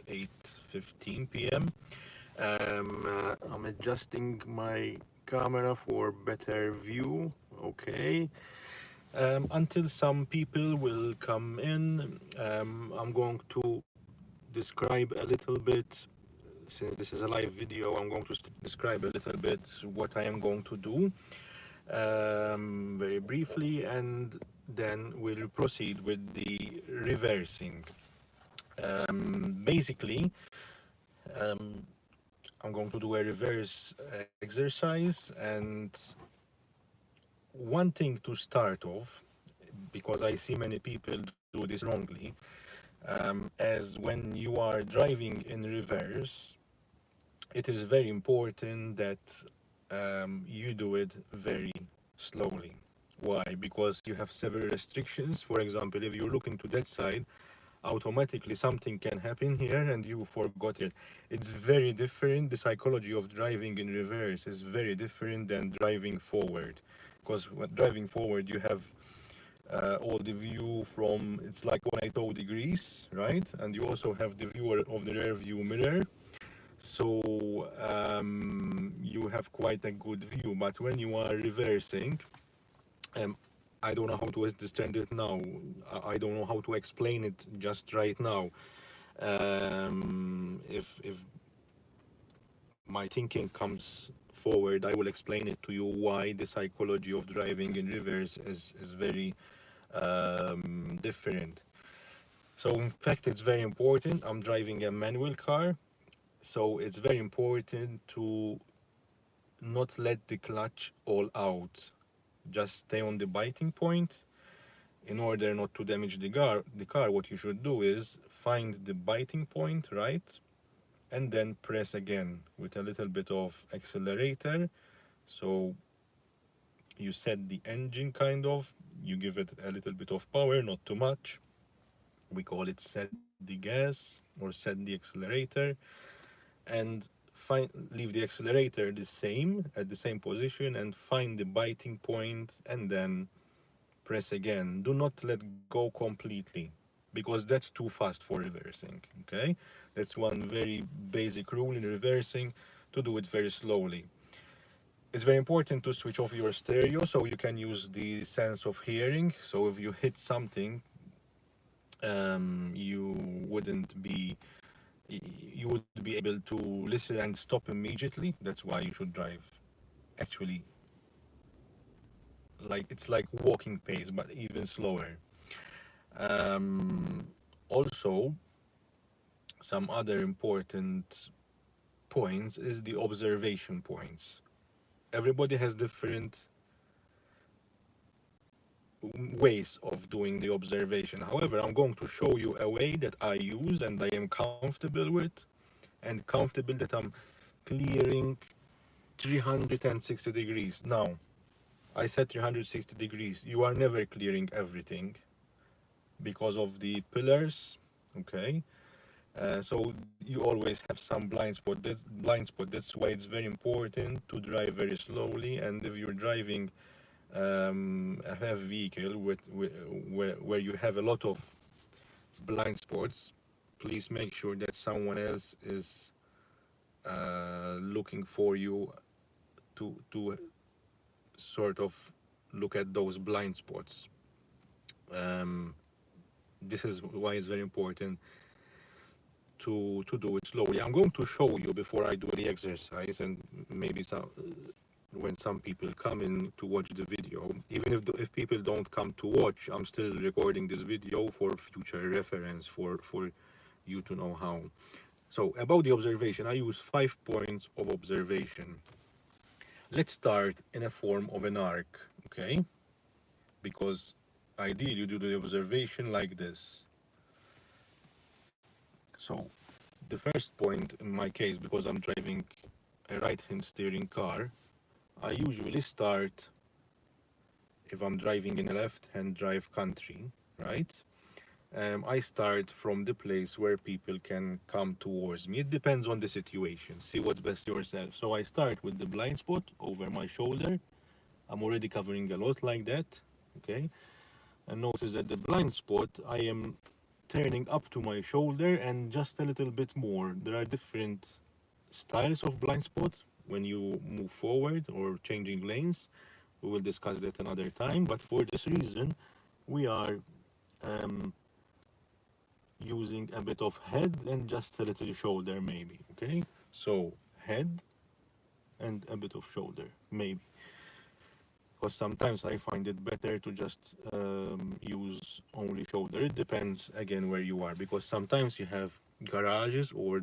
8:15 p.m. I'm adjusting my camera for better view. Okay. Until some people will come in, I'm going to describe a little bit. Since this is a live video, I'm going to describe a little bit what I am going to do very briefly, and then we'll proceed with the reversing. Basically, um, I'm going to do a reverse exercise, and one thing to start off, because I see many people do this wrongly, as when you are driving in reverse, it is very important that you do it very slowly. Why? Because you have several restrictions. For example, if you're looking to that side, automatically something can happen here and you forgot it. It's very different. The psychology of driving in reverse is very different than driving forward. Because when driving forward, you have all the view from, it's like 180 degrees, right? And you also have the view of the rear view mirror, so you have quite a good view. But when you are reversing, um, I don't know how to understand it now. I don't know how to explain it just right now. If my thinking comes forward, I will explain it to you why the psychology of driving in reverse is very different. So in fact, it's very important. I'm driving a manual car, so it's very important to not let the clutch all out. Just stay on the biting point. In order not to damage the car, what you should do is find the biting point, right? And then press again with a little bit of accelerator. So you set the engine kind of, you give it a little bit of power, not too much. We call it set the gas or set the accelerator, and leave the accelerator the same at the same position and find the biting point and then press again. Do not let go completely, because that's too fast for reversing. Okay, that's one very basic rule in reversing, to do it very slowly. It's very important to switch off your stereo so you can use the sense of hearing. So if you hit something, you wouldn't be you would be able to listen and stop immediately. That's why you should drive actually, like it's like walking pace but even slower. um, Also, some other important points is the observation points. Everybody has different ways of doing the observation. However, I'm going to show you a way that I use and I am comfortable with, and comfortable that I'm clearing 360 degrees. Now, I said 360 degrees. You are never clearing everything because of the pillars, okay? So you always have some blind spot. That's why it's very important to drive very slowly. And if you're driving a heavy vehicle where you have a lot of blind spots, please make sure that someone else is looking for you to sort of look at those blind spots. Um, this is why it's very important to do it slowly. I'm going to show you before I do the exercise, and maybe when some people come in to watch the video, even if people don't come to watch, I'm still recording this video for future reference for you to know how. So about the observation, I use 5 points of observation. Let's start in a form of an arc, okay? Because ideally you do the observation like this. So the first point in my case, because I'm driving a right-hand steering car, I usually start, if I'm driving in a left-hand drive country, right? I start from the place where people can come towards me. It depends on the situation. See what's best yourself. So I start with the blind spot over my shoulder. I'm already covering a lot like that, okay? And notice that the blind spot, I am turning up to my shoulder and just a little bit more. There are different styles of blind spot when you move forward or changing lanes. We will discuss that another time, but for this reason, we are um, using a bit of head and just a little shoulder maybe, okay? So head and a bit of shoulder, maybe. Because sometimes I find it better to just use only shoulder. It depends again where you are, because sometimes you have garages or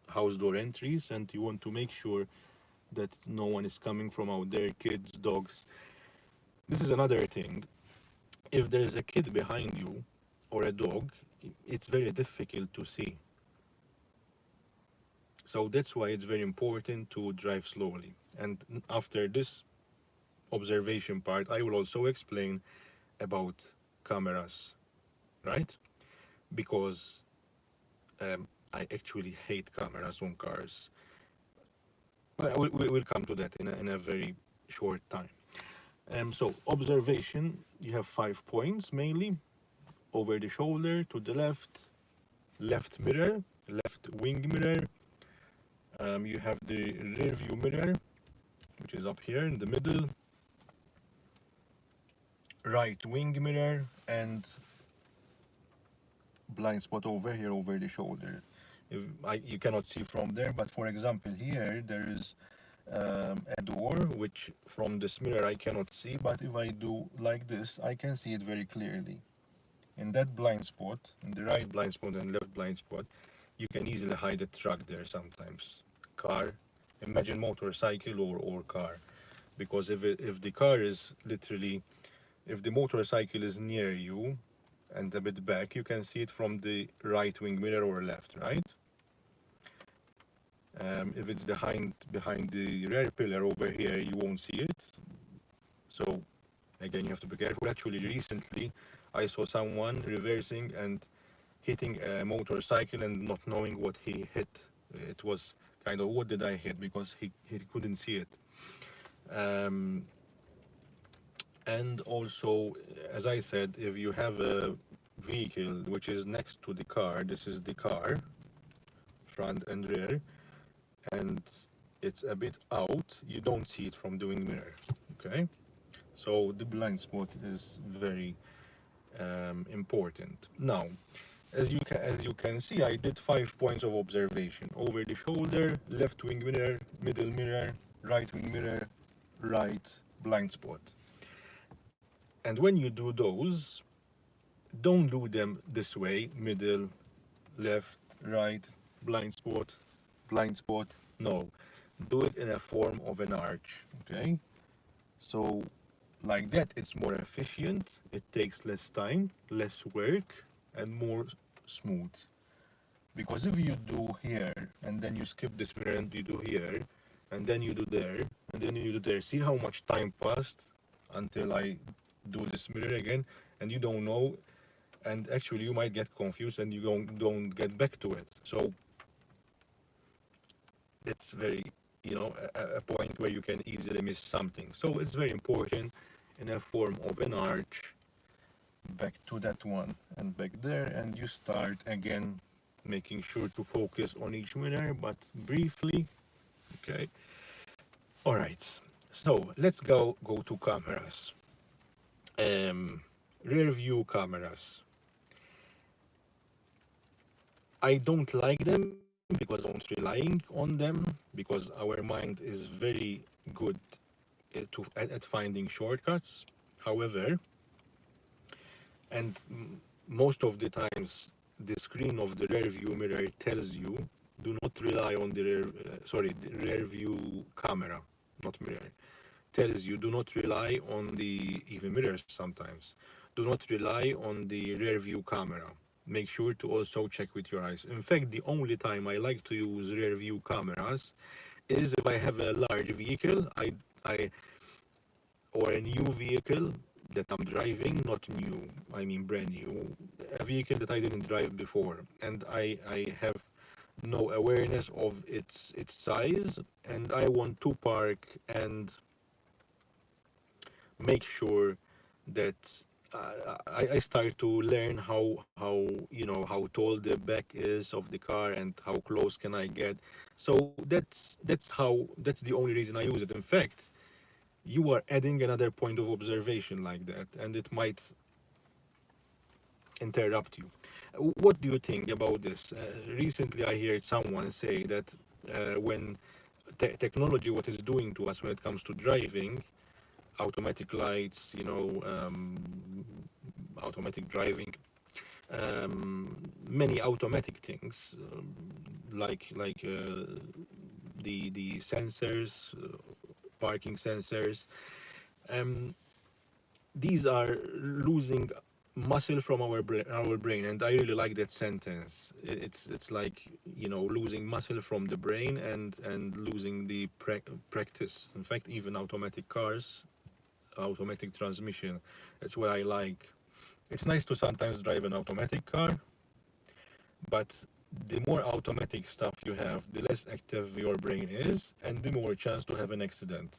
house door entries, and you want to make sure that no one is coming from out there, kids, dogs. This is another thing. If there is a kid behind you or a dog, it's very difficult to see. So that's why it's very important to drive slowly. And after this observation part, I will also explain about cameras, right? Because I actually hate cameras on cars. But we'll come to that in a very short time. So observation, you have 5 points mainly: over the shoulder, to the left, left mirror, left wing mirror. You have the rear view mirror, which is up here in the middle, right wing mirror, and blind spot over here over the shoulder. You cannot see from there, but for example here there is a door which from this mirror I cannot see, but if I do like this I can see it very clearly. In that blind spot, in the right blind spot and left blind spot, you can easily hide a truck there sometimes. Car, imagine motorcycle or car. Because if the car is literally, if the motorcycle is near you and a bit back, you can see it from the right wing mirror or left, right? If it's behind the rear pillar over here, you won't see it. So again, you have to be careful. Actually, recently I saw someone reversing and hitting a motorcycle and not knowing what he hit. It was kind of, what did I hit? Because he couldn't see it. And also, as I said, if you have a vehicle which is next to the car, this is the car, front and rear, and it's a bit out, you don't see it from doing mirror, okay? So the blind spot is very important. Now, as you can see, I did 5 points of observation: over the shoulder, left wing mirror, middle mirror, right wing mirror, right blind spot. And when you do those, don't do them this way: middle, left, right, blind spot. No, do it in a form of an arch, okay? So like that, it's more efficient, it takes less time, less work, and more smooth. Because if you do here and then you skip this mirror and you do here and then you do there and then you do there, see how much time passed until I do this mirror again, and you don't know, and actually you might get confused and you don't get back to it. So it's very, a point where you can easily miss something. So it's very important in a form of an arch, back to that one and back there, and you start again making sure to focus on each mirror, but briefly, okay? All right, so let's go to cameras. Rear view cameras. I don't like them because I don't relying on them, because our mind is very good at finding shortcuts. However, and most of the times the screen of the rear view mirror tells you, do not rely on the rear view camera, not mirror, tells you, do not rely on the, even mirrors sometimes, do not rely on the rear view camera. Make sure to also check with your eyes. In fact, the only time I like to use rear view cameras is if I have a large vehicle, I or a new vehicle that I'm driving, not new, I mean brand new, a vehicle that I didn't drive before, and I have no awareness of its size, and I want to park and make sure that I start to learn how you know how tall the back is of the car and how close can I get. So that's the only reason I use it. In fact, you are adding another point of observation like that, and it might interrupt you. What do you think about this? Recently, I heard someone say that when technology, what it's doing to us when it comes to driving, automatic lights, automatic driving, many automatic things, the sensors, parking sensors. Um, these are losing muscle from our brain, and I really like that sentence. It's like losing muscle from the brain and losing the practice. In fact, even automatic cars, automatic transmission. That's what I like. It's nice to sometimes drive an automatic car, but the more automatic stuff you have, the less active your brain is, and the more chance to have an accident.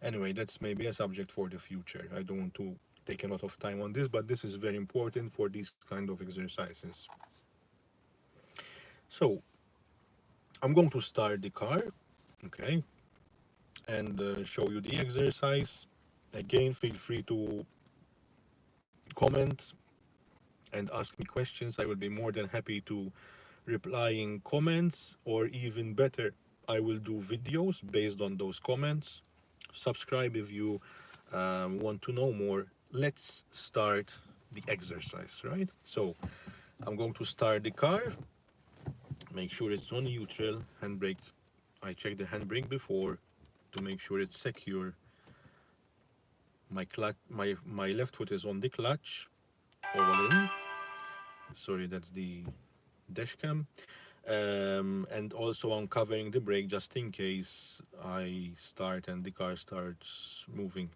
Anyway, that's maybe a subject for the future. I don't want to take a lot of time on this, but this is very important for these kind of exercises. So I'm going to start the car, okay, and show you the exercise. Again, feel free to comment and ask me questions. I will be more than happy to replying comments, or even better, I will do videos based on those comments. Subscribe if you want to know more. Let's start the exercise, right? So I'm going to start the car, make sure it's on neutral, handbrake. I check the handbrake before to make sure it's secure. My clutch, my left foot is on the clutch, all in. Sorry, that's the dash cam. And also I'm covering the brake just in case I start and the car starts moving.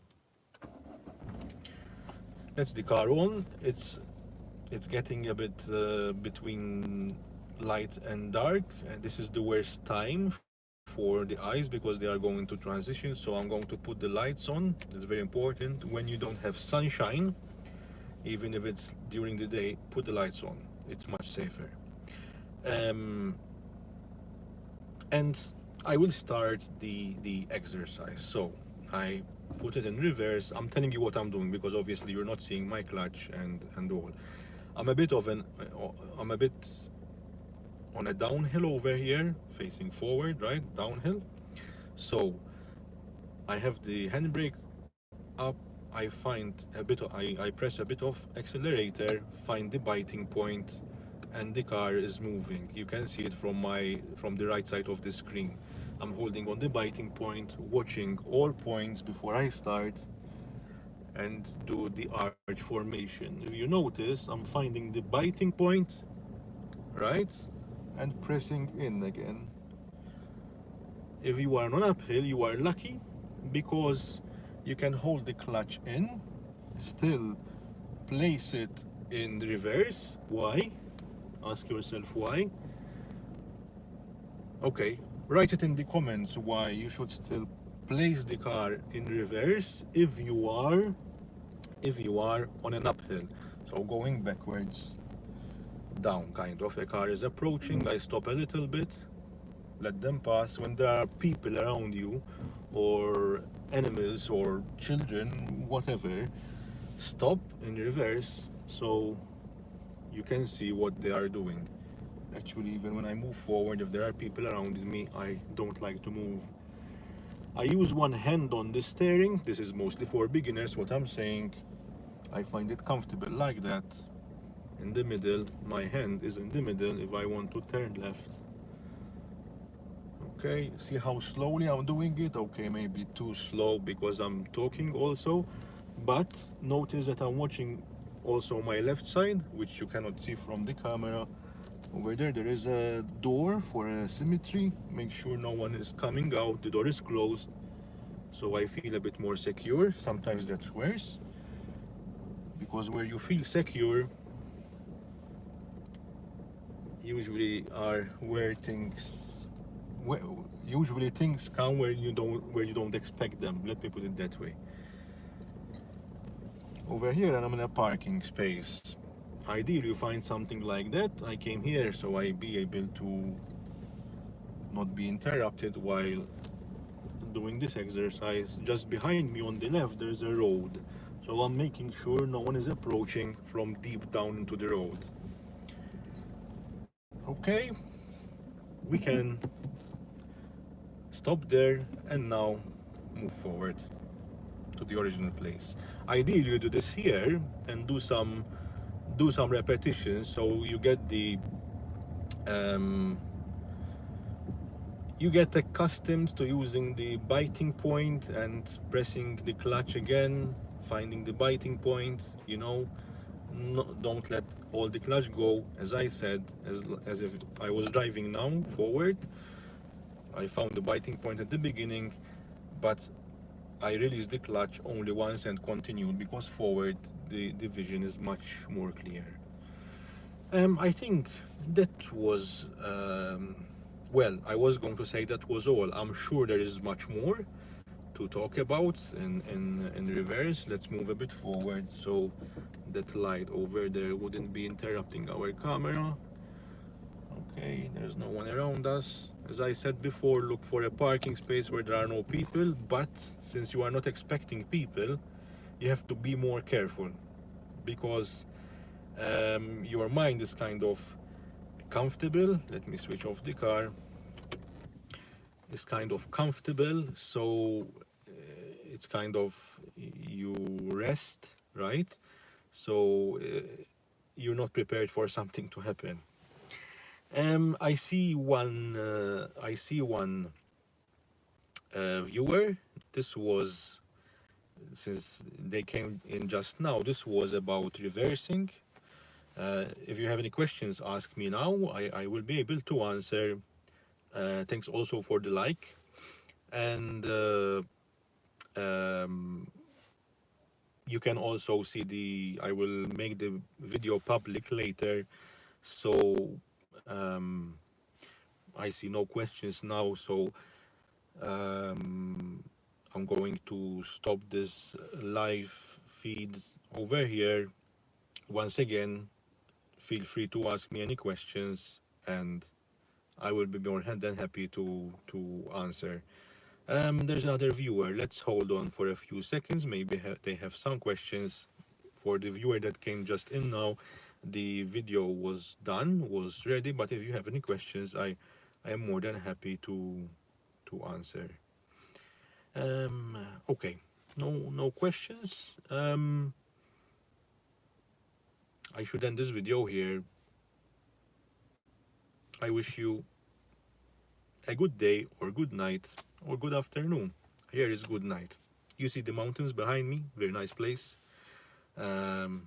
That's the car on. It's getting a bit between light and dark, and this is the worst time for the eyes because they are going to transition. So I'm going to put the lights on. It's very important. When you don't have sunshine, even if it's during the day, put the lights on. It's much safer. Um, and I will start the exercise. So I put it in reverse. I'm telling you what I'm doing because obviously you're not seeing my clutch and all. I'm a bit of an I'm a bit on a downhill over here, facing forward, right? Downhill. So I have the handbrake up. I find a bit of, I press a bit of accelerator, find the biting point, and the car is moving. You can see it from the right side of the screen. I'm holding on the biting point, watching all points before I start and do the arch formation. If you notice, I'm finding the biting point, right? And pressing in again. If you are on uphill, you are lucky because you can hold the clutch in, still place it in reverse. Why? Ask yourself why. Okay, write it in the comments why you should still place the car in reverse if you are on an uphill. So going backwards, down kind of. The car is approaching, I stop a little bit, let them pass. When there are people around you, or animals, or children, whatever, stop in reverse so you can see what they are doing. Actually, even when I move forward, if there are people around me, I don't like to move. I use one hand on the steering. This is mostly for beginners, what I'm saying. I find it comfortable like that. In the middle, my hand is in the middle if I want to turn left. Okay, see how slowly I'm doing it? Okay, maybe too slow because I'm talking also, but notice that I'm watching also my left side, which you cannot see from the camera. Over there is a door for a symmetry. Make sure no one is coming out, the door is closed, so I feel a bit more secure. Sometimes that's worse, because where you feel secure usually are where usually things come where you don't expect them. Let me put it that way. over here and I'm in a parking space. Ideally you find something like that. I came here so I be able to not be interrupted while doing this exercise. Just behind me on the left there's a road, so I'm making sure no one is approaching from deep down into the road. Okay, we can stop there and now move forward to the original place. Ideally you do this here and do some repetitions so you get the you get accustomed to using the biting point and pressing the clutch again, finding the biting point, you know. No, don't let all the clutch go, as I said, as if I was driving now forward. I found the biting point at the beginning, but I released the clutch only once and continued because forward the vision is much more clear. I think that was, well, I was going to say that was all. I'm sure there is much more to talk about in reverse. Let's move a bit forward so that light over there wouldn't be interrupting our camera. Okay, there's no one around us. As I said before, look for a parking space where there are no people, but since you are not expecting people, you have to be more careful because your mind is kind of comfortable. Let me switch off the car. It's kind of comfortable, so it's kind of you rest, right? So you're not prepared for something to happen. I see one viewer. This was, since they came in just now, this was about reversing. If you have any questions, ask me now. I will be able to answer. Thanks also for the like. And you can also see I will make the video public later. So I see no questions now. So I'm going to stop this live feed over here. Once again, feel free to ask me any questions and I will be more than happy to answer. There's another viewer. Let's hold on for a few seconds. Maybe they have some questions. For the viewer that came just in now, the video was done, was ready. But if you have any questions, I am more than happy to answer. Okay, no questions. I should end this video here. I wish you a good day or good night or good afternoon. Here is good night. You see the mountains behind me, very nice place. Ciao.